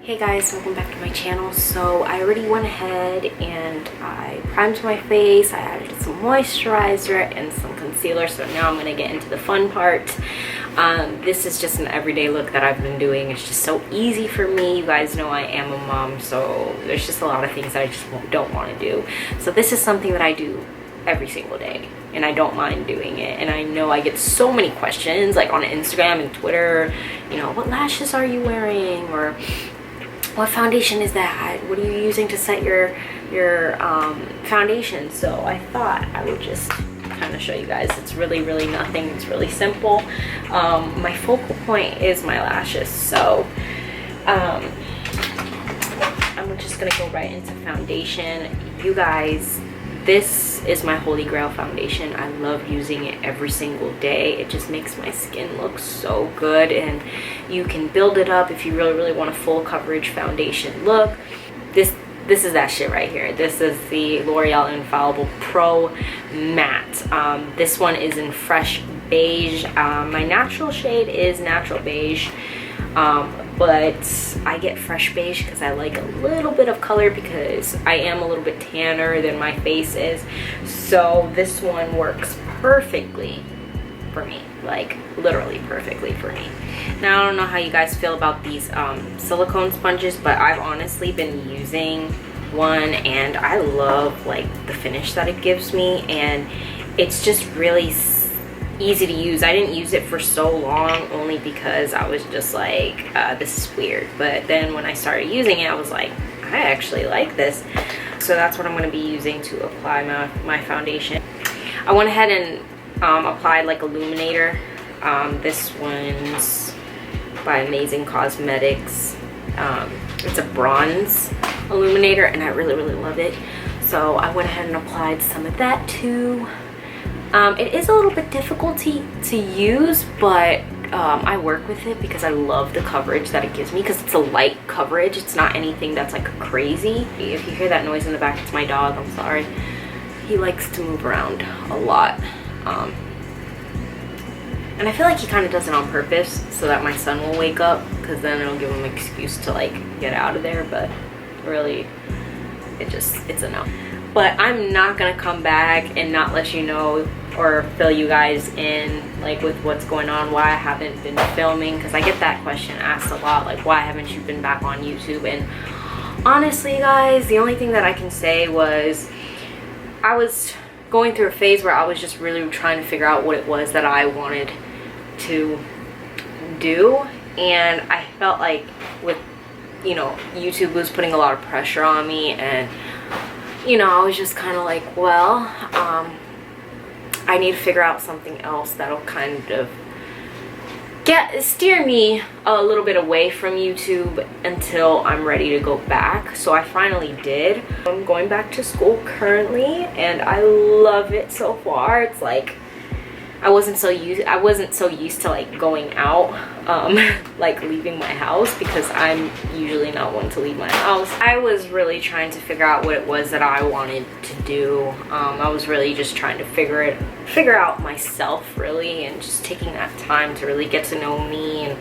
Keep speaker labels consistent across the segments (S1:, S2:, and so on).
S1: Hey guys, welcome back to my channel. So I already went ahead and I primed my face, I added some moisturizer and some concealer, so now I'm going to get into the fun part. This is just an everyday look that I've been doing. It's just so easy for me. You guys know I am a mom, so there's just a lot of things that I just don't want to do. So this is something that I do every single day and I don't mind doing it. And I know I get so many questions like on Instagram and Twitter, you know, what lashes are you wearing, or what foundation is that? What are you using to set your foundation? So I thought I would just kind of show you guys. It's really nothing. It's really simple. My focal point is my lashes. So I'm just gonna go right into foundation. You guys, this is my holy grail foundation. I love using it every single day. It just makes my skin look so good, and you can build it up if you really want a full coverage foundation look. This is that shit right here. This is the L'Oreal Infallible Pro Matte. This one is in Fresh Beige. My natural shade is Natural Beige, but I get Fresh Beige because I like a little bit of color because I am a little bit tanner than my face is. So this one works perfectly for me, like literally perfectly for me. Now I don't know how you guys feel about these silicone sponges, but I've honestly been using one and I love like the finish that it gives me, and it's just really easy to use. I didn't use it for so long only because I was just like, this is weird. But then when I started using it, I was like, I actually like this. So that's what I'm going to be using to apply my foundation. I went ahead and applied like illuminator. This one's by Amazing Cosmetics. It's a bronze illuminator and I really love it. So I went ahead and applied some of that too. It is a little bit difficult to use, but I work with it because I love the coverage that it gives me, because it's a light coverage. It's not anything that's like crazy. If you hear that noise in the back, it's my dog. I'm sorry. He likes to move around a lot. And I feel like he kind of does it on purpose so that my son will wake up, because then it'll give him an excuse to like get out of there. But really, it's a no. But I'm not gonna come back and not let you know or fill you guys in like with what's going on, why I haven't been filming, because I get that question asked a lot, like why haven't you been back on YouTube? And honestly guys, the only thing that I can say was I was going through a phase where I was just really trying to figure out what it was that I wanted to do, and I felt like with, you know, YouTube was putting a lot of pressure on me, and you know, I was just kind of like, well, I need to figure out something else that'll kind of steer me a little bit away from YouTube until I'm ready to go back. So I finally did. I'm going back to school currently and I love it so far. It's like I wasn't so used to like going out, like leaving my house, because I'm usually not one to leave my house. I was really trying to figure out what it was that I wanted to do. I was really just trying to figure out myself really, and just taking that time to really get to know me and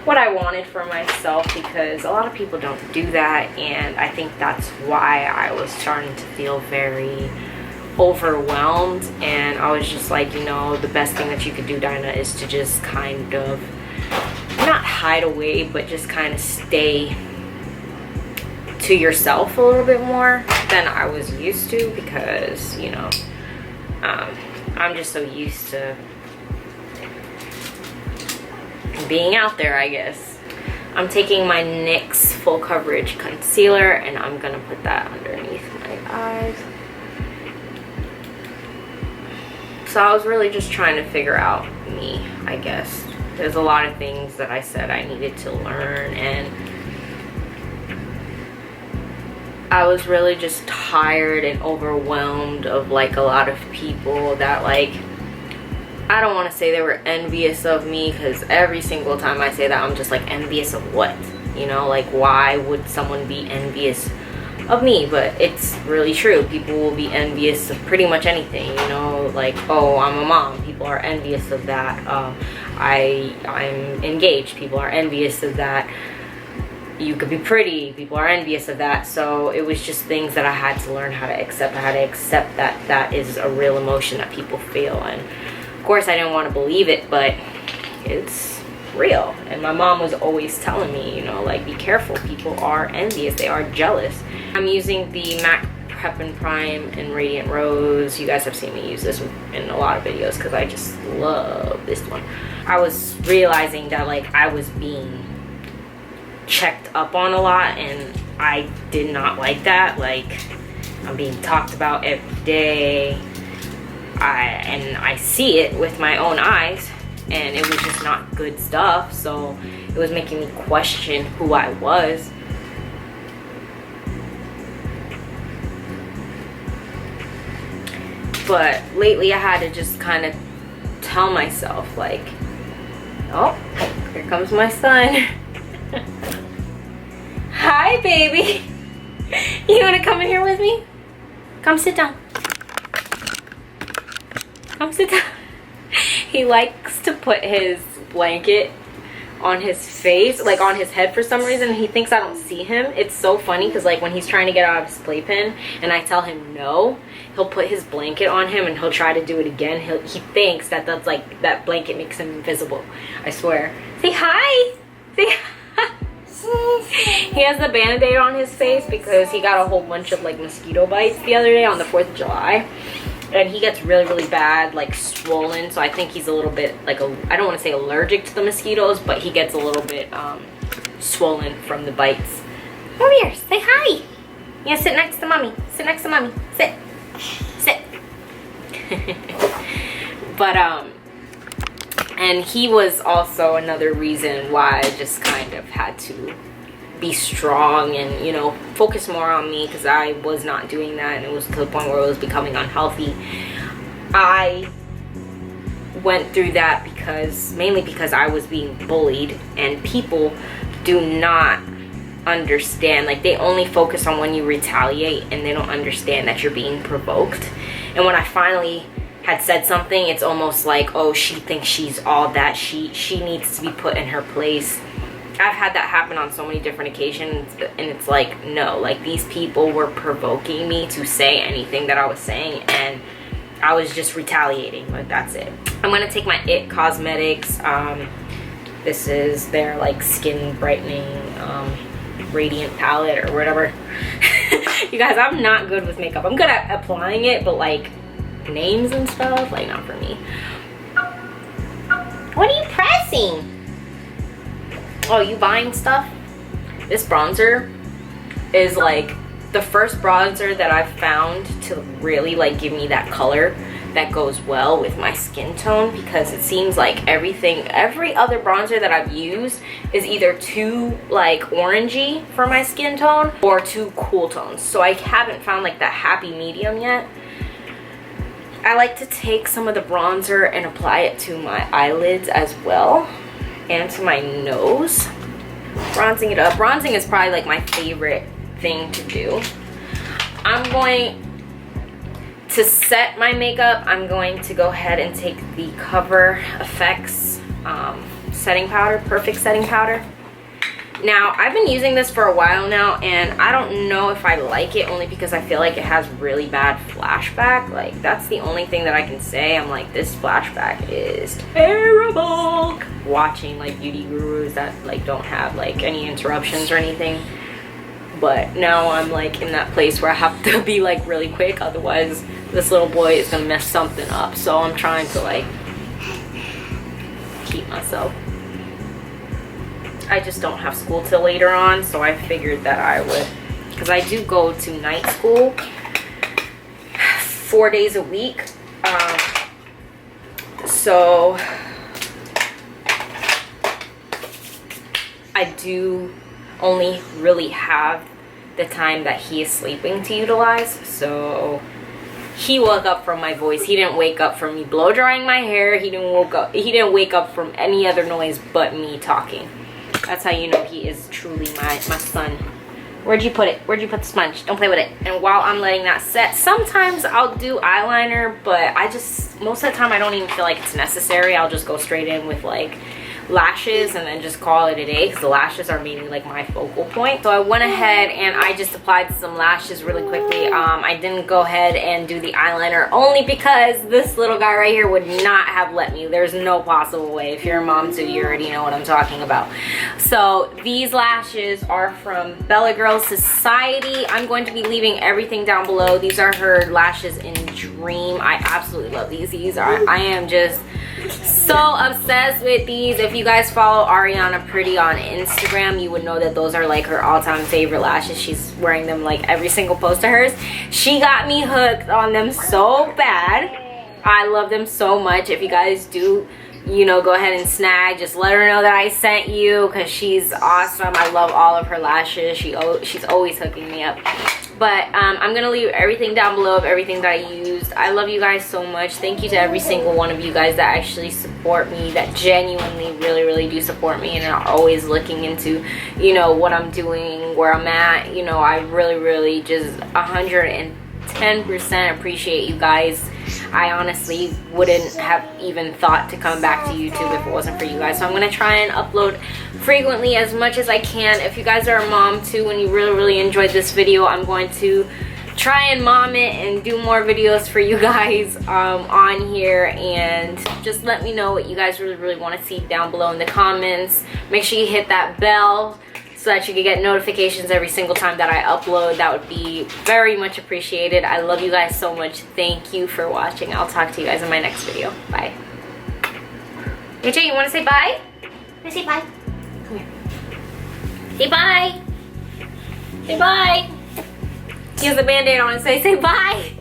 S1: what I wanted for myself, because a lot of people don't do that, and I think that's why I was starting to feel very overwhelmed. And I was just like, you know, the best thing that you could do, Dinah, is to just kind of not hide away, but just kind of stay to yourself a little bit more than I was used to, because, you know, I'm just so used to being out there, I guess. I'm taking my NYX Ful Coverage Concealer and I'm gonna put that underneath my eyes. So I was really just trying to figure out me, I guess. There's a lot of things that I said I needed to learn, and I was really just tired and overwhelmed of like a lot of people that, like, I don't want to say they were envious of me, because every single time I say that, I'm just like, envious of what? You know, like, why would someone be envious of me? But it's really true. People will be envious of pretty much anything, you know, like, oh, I'm a mom, people are envious of that. I'm engaged, people are envious of that. you could be pretty, people are envious of that. So it was just things that I had to learn how to accept. I had to accept that that is a real emotion that people feel. And of course I didn't want to believe it, but it's real. And my mom was always telling me, you know, like, be careful, people are envious, they are jealous. I'm using the MAC Prep and Prime in Radiant Rose. You guys have seen me use this in a lot of videos because I just love this one. I was realizing that, like, I was being checked up on a lot, and I did not like that. Like, I'm being talked about every day, and I see it with my own eyes, and it was just not good stuff. So it was making me question who I was. But lately I had to just kind of tell myself, like, oh, here comes my son. Hi, baby. You want to come in here with me? Come sit down. Come sit down. He likes to put his blanket on his face, like on his head for some reason. He thinks I don't see him. It's so funny because, like, when he's trying to get out of his playpen and I tell him no, he'll put his blanket on him and he'll try to do it again. He thinks that that's like, that blanket makes him invisible. I swear. Say hi. Say hi. He has the Band-Aid on his face because he got a whole bunch of, like, mosquito bites the other day on the 4th of July. And he gets really, really bad, like, swollen. So I think he's a little bit, like, I don't want to say allergic to the mosquitoes, but he gets a little bit swollen from the bites. Come here, say hi. Yeah, sit next to mommy. Sit next to mommy. Sit. Sit. But, and he was also another reason why I just kind of had to be strong and, you know, focus more on me, because I was not doing that, and it was to the point where it was becoming unhealthy. I went through that mainly because I was being bullied, and people do not understand. Like, they only focus on when you retaliate, and they don't understand that you're being provoked. And when I finally had said something, it's almost like, oh, she thinks she's all that, she needs to be put in her place. I've had that happen on so many different occasions, and it's like, no, like, these people were provoking me to say anything that I was saying, and I was just retaliating. Like, that's it. I'm gonna take my IT Cosmetics. This is their, like, skin brightening radiant palette or whatever. You guys, I'm not good with makeup. I'm good at applying it, but, like, names and stuff, like, not for me. What are you pressing? Oh, you buying stuff? This bronzer is, like, the first bronzer that I've found to really, like, give me that color that goes well with my skin tone, because it seems like every other bronzer that I've used is either too, like, orangey for my skin tone or too cool tones. So I haven't found, like, that happy medium yet. I like to take some of the bronzer and apply it to my eyelids as well, and to my nose, bronzing it up. Bronzing is probably, like, my favorite thing to do. I'm going to set my makeup. I'm going to go ahead and take the Cover FX setting powder, perfect setting powder. Now, I've been using this for a while now, and I don't know if I like it, only because I feel like it has really bad flashback. Like, that's the only thing that I can say. I'm like, this flashback is terrible. Watching, like, beauty gurus that, like, don't have, like, any interruptions or anything. But now I'm, like, in that place where I have to be, like, really quick, otherwise this little boy is gonna mess something up. So I'm trying to, like, keep myself. I just don't have school till later on, so I figured that I would, because I do go to night school 4 days a week. So I do only really have the time that he is sleeping to utilize. So he woke up from my voice. He didn't wake up from me blow drying my hair. He didn't wake up from any other noise but me talking. That's how you know he is truly my son. Where'd you put it? Where'd you put the sponge? Don't play with it. And while I'm letting that set, sometimes I'll do eyeliner, but most of the time I don't even feel like it's necessary. I'll just go straight in with, like lashes and then just call it a day, because the lashes are mainly like my focal point. So I went ahead and I just applied some lashes really quickly. I didn't go ahead and do the eyeliner only because this little guy right here would not have let me. There's no possible way. If you're a mom too, you already know what I'm talking about. So these lashes are from Bella Girl Society. I'm going to be leaving everything down below. These are her lashes in Dream. I absolutely love these. I am just so obsessed with these. If you guys follow Ariana Pretty on Instagram, you would know that those are like her all-time favorite lashes. She's wearing them like every single post of hers. She got me hooked on them so bad. I love them so much. If you guys do, you know, go ahead and snag, just let her know that I sent you, because she's awesome. I love all of her lashes. She's always hooking me up. But I'm gonna leave everything down below of everything that I used. I love you guys so much. Thank you to every single one of you guys that actually support me, that genuinely really do support me and are always looking into, you know, what I'm doing, where I'm at. You know, I really just 110% appreciate you guys. I honestly wouldn't have even thought to come back to YouTube if it wasn't for you guys. So I'm going to try and upload frequently as much as I can. If you guys are a mom too and you really enjoyed this video, I'm going to try and mom it and do more videos for you guys on here. And just let me know what you guys really want to see down below in the comments. Make sure you hit that bell so that you can get notifications every single time that I upload. That would be very much appreciated. I love you guys so much. Thank you for watching. I'll talk to you guys in my next video. Bye. AJ, you want to say bye? Can I say bye? Come here. Say bye. Say bye. He has a band-aid on his face. Say bye.